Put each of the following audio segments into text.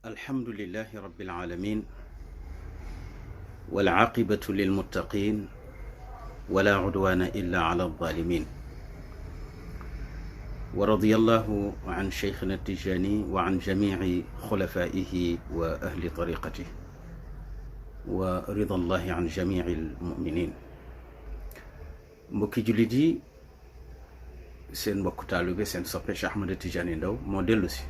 الحمد لله رب العالمين والعاقبة للمتقين ولا عدوان إلا على الظالمين ورضي الله عن شيخنا التجاني وعن جميع خلفائه وأهل طريقته ورضا الله عن جميع المؤمنين. mbokki jullit yi seen mbokk taalibe seen soppe Cheikh Ahmed Tidiane Ndao moo dellu si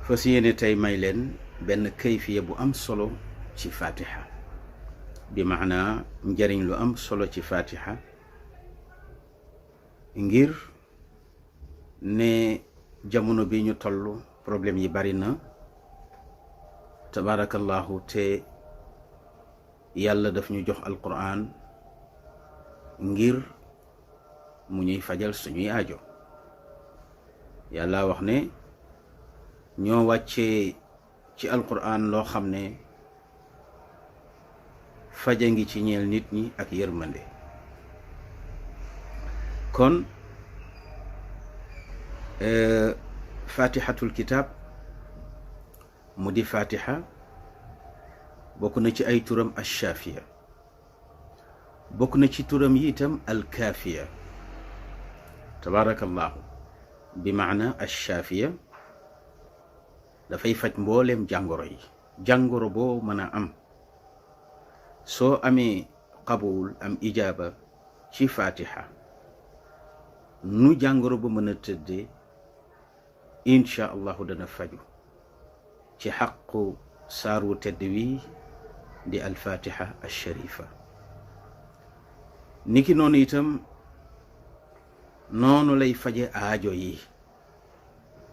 fas yéene tey may leen benn kayfiya bu am solo ci fatiha bi maanaa njariñ lu am solo ci fatiha ngir ne jamono bi ñu toll problème yi bari na tabarakallahu te yàlla daf ñu jox alquran ngir mu ñuy fajal suñuy aajo. yàlla wax ne ñoo wàccee ci alquran loo xam ne faja ngi ci ñeel nit ñi ak yërmande. kon fatihatul kitab mu di fatiha bokk na ci ay turam ash-shafiya, bokk na ci turam yi itam alkaafiya tabarakallahu bi maana ash-shafiya dafay faj mbooleem jàngoro yi. jàngoro boo mën a am soo amee qabul am ijaaba ci fatiha nu jàngoro ba mën a tëddee insha allahu dana faju ci xaqu saaru tedd wi di alfatiha alsharifa. niki noonu itam noonu lay faje aajo yi.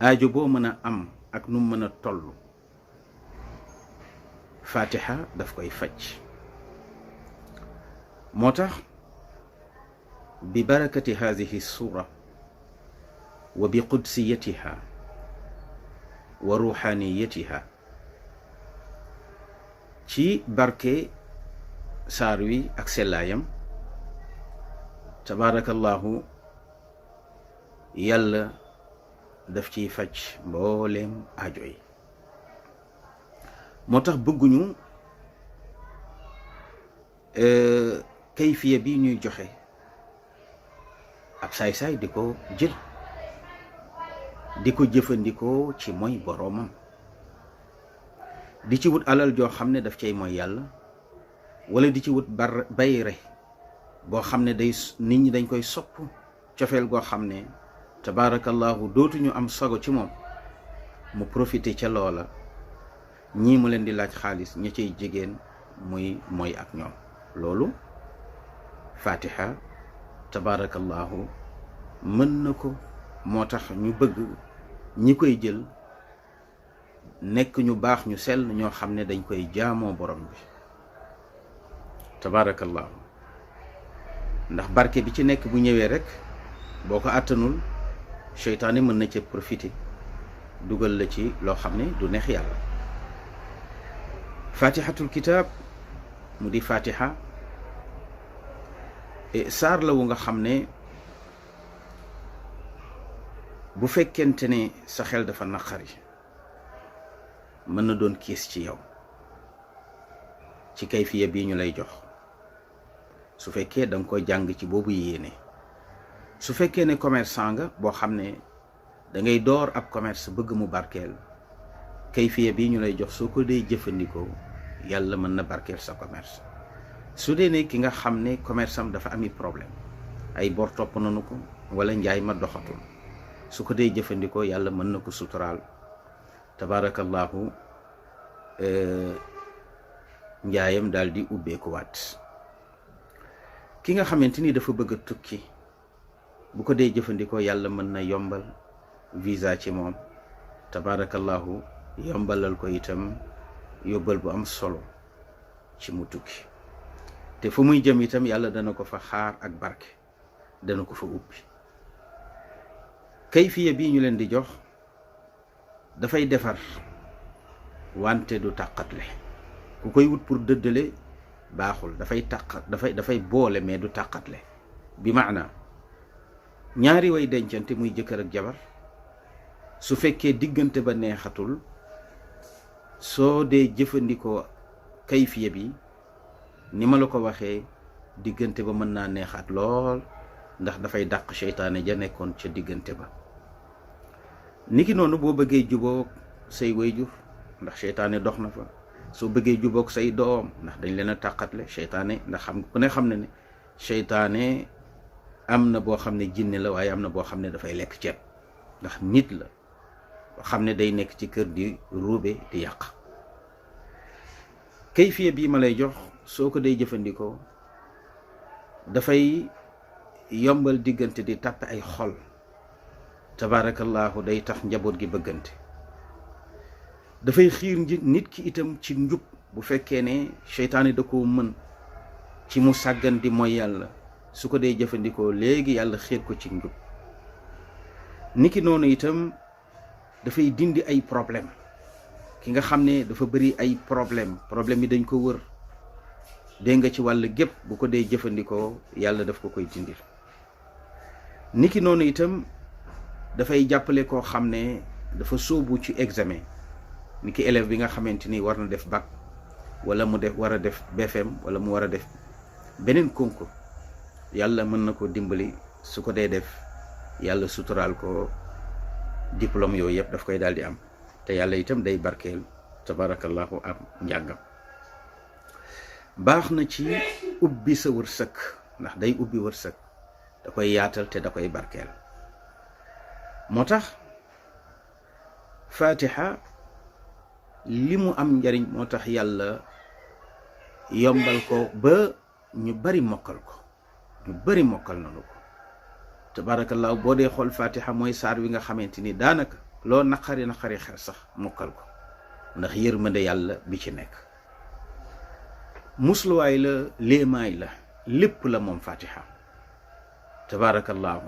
aajo boo mën a am ak nu mën a toll fatiha daf koy faj. moo tax bi barakati hadihi sura wa bi qudsiyatiha wa ruhaniyatiha, ci barke saar wi ak sellaayam tabarakallahu yàlla daf ciy faj mbooleem aajo yi. moo tax bëgguñu kayfiya bi ñuy joxe ab saay-saay di ko jël di ko jëfandikoo ci mooy boroomam, di ci wut alal joo xam ne daf cay mooy yàlla, wala di ci wut bayre boo xam ne nit ñi dañ koy sopp cofeel goo xam ne tabarakallahu dootuñu am sago ci moom, mu profité ca loola. ñii mu leen di laaj xaalis, ña cay jigéen muy mooy ak ñoom. loolu fatiha tabarakallahu mën na ko. moo tax ñu bëgg ñi koy jël nekk ñu baax ñu sell ñoo xam ne dañ koy jaamoo borom bi tabarakallahu. ndax barke bi ci nekk bu ñëwee rek boo ko àttanul seytaane mën na ca profité dugal la ci loo xam ne du neex yàlla. fatihatul kitab mu di fatiha saar la wu nga xam ne bu fekkente ne sa xel dafa naqari mën na doon kiis ci yow ci kayfiya bii ñu lay jox. su fekkee da nga koy jàng ci boobu yéene. su fekkee ne commerçant nga boo xam ne da ngay door ab commerce bëgg mu barkeel, kayfiya bii ñu lay jox soo ko dee jëfandikoo yàlla mën na barkeel sa commerce. su dee ne ki nga xam ne commerce am dafa ami problème, ay bor topp nanu ko wala njaay ma doxatul, su ko dee jëfandikoo yàlla mën na ko suturaal tabarakallahu, njaayam daal di ubbeeku waat. ki nga xamante ni dafa bëgg a tukki, bu ko dee jëfandikoo yàlla mën na yombal visa ci moom tabarakallahu, yombalal ko itam yóbbal bu am solo ci mu tukki. te fu muy jëm itam yàlla dana ko fa xaar ak barke, dana ko fa ubbi. kayfiya bii ñu leen di jox dafay defar wante du tàqatle. ku koy wut pour dëddale baaxul, dafay boole mais du tàqatle. bi maana ñaari way dencante muy jëkkër ak jabar su fekkee diggante ba neexatul soo dee jëfandikoo kayfiya bi ni ma la ko waxee diggante ba mën naa neexaat lool ndax dafay dàq seytaane ja nekkoon ca diggante ba. niki noonu boo bëggee jubóog say wayjur ndax seytaane dox na fa, soo bëggee jubóog say doom ndax dañ leen a tàqatle seytaane, ndax ku ne xam ne seytaane am na boo xam ne jinne la waaye am na boo xam ne dafay lekk ceeb, ndax nit la boo xam ne day nekk ci kër di ruube di yàq. kayfiya bii ma lay jox soo ko day jëfandikoo dafay yombal diggante di tàppe ay xol, tabaarakallaahu day tax njaboot gi bëggante, dafay xiir nit ki itam ci njub bu fekkee ne seytaane da koo mën ci mu sàggan di mooy yàlla, su ko dee jëfandikoo léegi yàlla xiir ko ci njub. niki noonu itam dafay dindi ay problème, ki nga xam ne dafa bëri ay problème yi dañ ko wër dégg nga ci wàll gépp, bu ko dee jëfandikoo yàlla daf ko koy dindil. niki noonu itam dafay jàppale koo xam ne dafa sóobu ci examen, niki élève bi nga xamante ni war na def bac wala mu war a def BFM wala mu war a def beneen concours, yàlla mën na ko dimbali su ko dee def yàlla suturaal ko diplôme yooyu yëpp daf koy daal di am, te yàlla itam day barkeel tabarakallahu am njàngam. baax na ci ubbi sa wërsëg ndax day ubbi wërsëg, da koy yaatal te da koy barkeel. moo tax fatiha li mu am njariñ moo tax yàlla yombal ko ba ñu bari mokkal ko, ñu bari mokkal nanu ko tabarakallahu. boo dee xool fatiha mooy saar wi nga xamante ni daanaka loo naqari xel sax mokkal ko, ndax yërmande yàlla bi ci nekk. musluwaay la, léemaay la, lépp la moom fatiha tabarakallahu.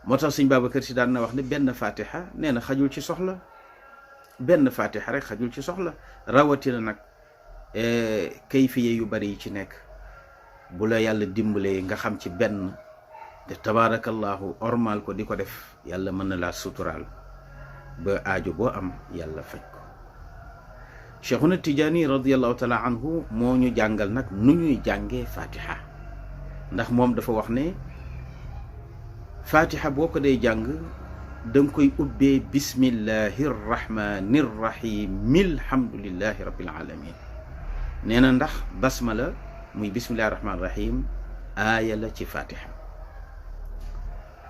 moo tax sëñ Babacar Si daan na wax ne benn fatiha nee na xajul ci soxla, benn fatiha rek xajul ci soxla, rawatina nag kayfiye yu bari yi ci nekk. bu la yàlla dimbalee nga xam ci benn te tabarakallahu ormal ko di ko def, yàlla mën na laa suturaal ba aajo boo am yàlla faj ko. Cheikhuna Tijaani radiyallahu taala anhu moo ñu jàngal nag nu ñuy jàngee fatiha, ndax moom dafa wax ne fatiha boo ko day jàng danga koy ubbee bismillahi rrahmani rrahim alhamdulillahi rabbil alamin. nee na ndax basmala muy bismillahi rahmani rahim aaya la ci fatiha,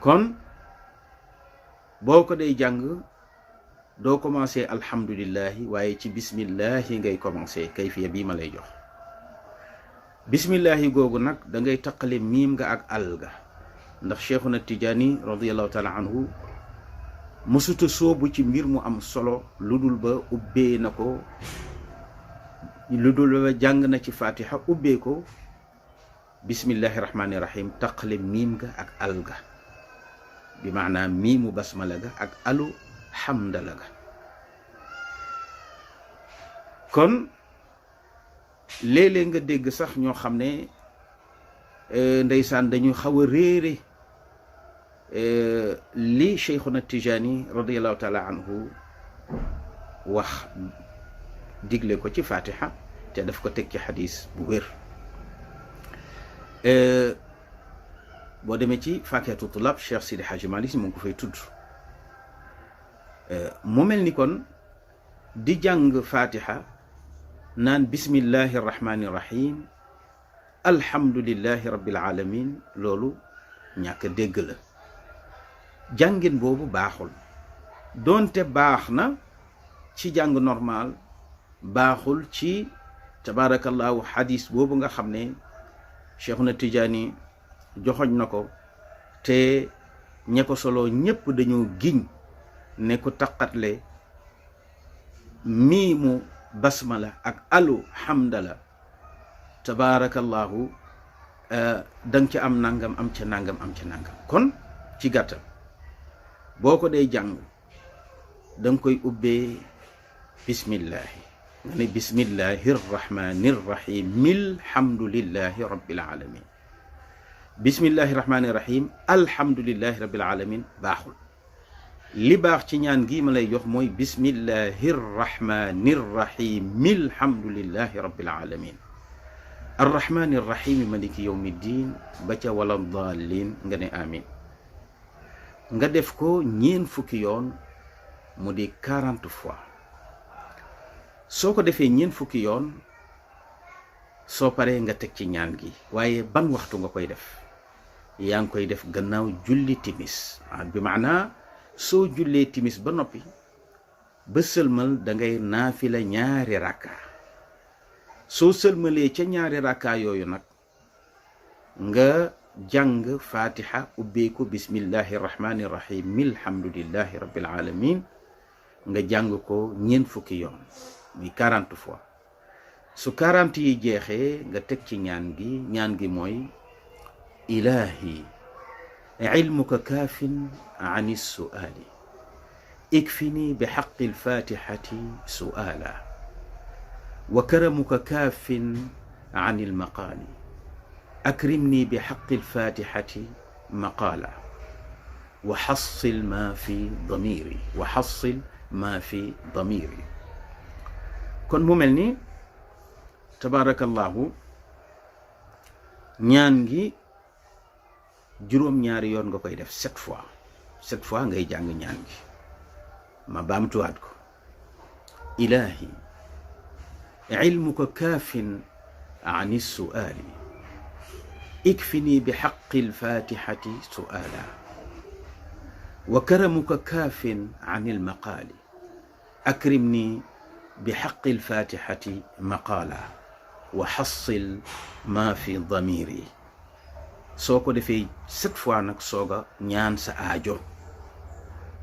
kon boo ko day jàng doo commencé alhamdulillahi waaye ci bismillahi ngay commencé. kayfiya bii ma lay jox bismillahi googu nag da ngay taqale miim nga ak al ga, ndax Cheikhuna Tijaani radiyallahu taala anhu mësuta soobu ci mbir mu am solo lu dul ba ubbee na ko, lu dul ba jàng na ci fatiha ubbee ko bismillahi rahmani rahim, taqale miim ga ak al ga, bi maanaam miimu basmala ga ak alu hamdala ga. kon léeg-léeg nga dégg sax ñoo xam ne ndeysaan dañu xaw a réere li Cheikhuna Tijaani radiyallahu taala anhu wax digle ko ci fatiha te daf ko teg ci xadis bu wér. boo demee ci Faakihatu Tulaab Cheikh Sidi Hadji Malick mu ngi ko fay tudd. mu mel ni kon di jàng fatiha naan bismillahi rahmani rahim alhamdulillahi rabbil alamin, loolu ñàkk dégg la. jàngin boobu baaxul, doonte baax na ci jàng normal, baaxul ci tabarakallahu hadis boobu nga xam ne Cheikhuna Tijaani joxoñ na ko, te ña ko solo ñépp dañoo giñ ne ko taqatle miimu basmala ak alu hamdala tabarakallahu danga ca am nangam am ca nangam am ca nangam. kon ci gàttal boo ko dee jàng danga koy ubbee bismillahi, nga ne bismillahi rrahmani rrahim alhamdulillahi rabbil alamin. bismillahi rahmani rahim alhamdulillahi rabbil alamin baaxul, li baax ci ñaan gi ma lay jox mooy bismillahir rahmanir rahim alhamdulillahi rabbil alamin arrahmanir rahim maliki yawmiddin ba ca wala dallin nga ne amin nga def ko ñeen fukki yoon mu di 40 fois soo ko defee ñeen fukki yoon soo paree nga teg ci ñaan gi waaye ban waxtu nga koy def yaa ngi koy def gannaaw julli timis bi maanaa soo jullee timis ba noppi ba sëlmal da ngay naafila ñaari rakka soo sëlmalee ca ñaari rakka yooyu nag nga jàng fatiha ubbeeku bismillahi rahmani rahim alhamdulillahi rabbil alamin nga jàng ko ñeent fukki yoon muy 40 fois su 40 yi jeexee nga teg ci ñaan gi mooy ilahi ilmuka kaafin an su'ali ikfini bi haqqi alfatihati su'ala wa karamuka kaafin an almaqali akrimni bi haqqi alfatihati maqala wa hassil ma fi damiri kon mu mel ni tabarakallahu ñaan gi juróom-ñaari yoon nga koy def 7 fois ngay jàng ñaan gi ma baamtuwaat ko ilahi ilmuka kaafin an su'ali ikfini bi haqqi alfatihati su'ala wa karamuka kaafin an almaqali akrimni bi haqqi alfatihati maqala wa hassil ma fi damiri soo ko defee 7 fois nag sooga ñaan sa aajo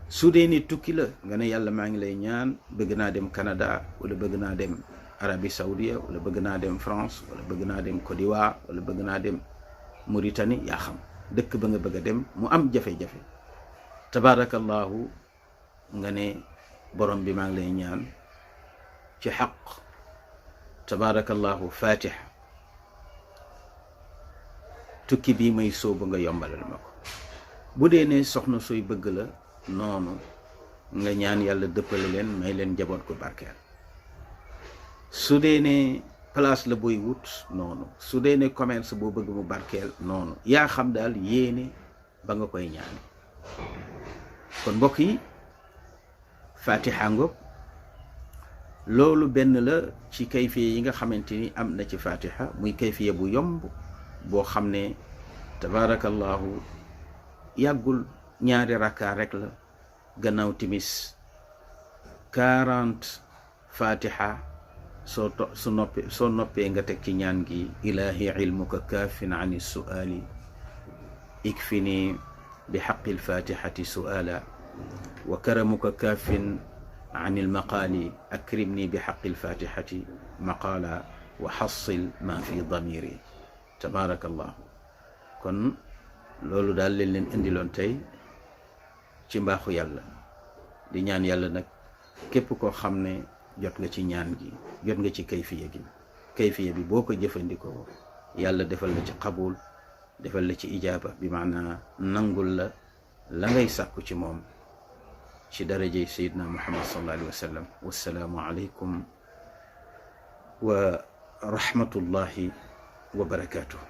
su dee ni tukki la nga ne yàlla maa ngi lay ñaan bëgg naa dem Canada wala bëgg naa dem Arabie Saoudite wala bëgg naa dem France wala bëgg naa dem Côte d'Ivoire wala bëgg naa dem Mauritanie yaa xam dëkk ba nga bëgg a dem mu am jafe-jafe tabarakallahu nga ne borom bi maa ngi lay ñaan ci xaq tabarakallahu fatiha tukki bii may soobu nga yombalal ma ko bu dee ne soxna sooy bëgg la noonu nga ñaan yàlla dëppale leen may leen njaboot ko barkeel su dee ne place la booy wut noonu su dee ne commerce boo bëgg mu barkeel noonu yaa xam daal yéene ba nga koy ñaani kon mbokk yi fatiha ngoog loolu benn la ci kayfiye yi nga xamante ni am na ci fatiha muy kayfiye bu yomb boo xam ne tabarakallahu yàggul ñaari rakka rek la gannaaw timis 40 fatiha soo noppee nga teg ci ñaan gi ilahi ilmuka kaafin an su'ali ikfini bi haqqi alfatihati su'ala wa karamuka kaafin an almaqali akrimni bi haqqi alfatihati maqala wa hassil ma fi damiri tabarakallah kon loolu daal leen indiloon tey ci mbaaxu yàlla di ñaan yàlla nag képp koo xam ne jot nga ci ñaan gi jot nga ci kayfiya bi boo ko jëfandikoo yàlla defal la ci qabul defal la ci ijaaba bi maanaa nangul la ngay sàkku ci moom ci darajey sayidna muhammad sallallahu alayhi wa sallam wassalaamu aleykum wa rahmatullahi wa barakatuh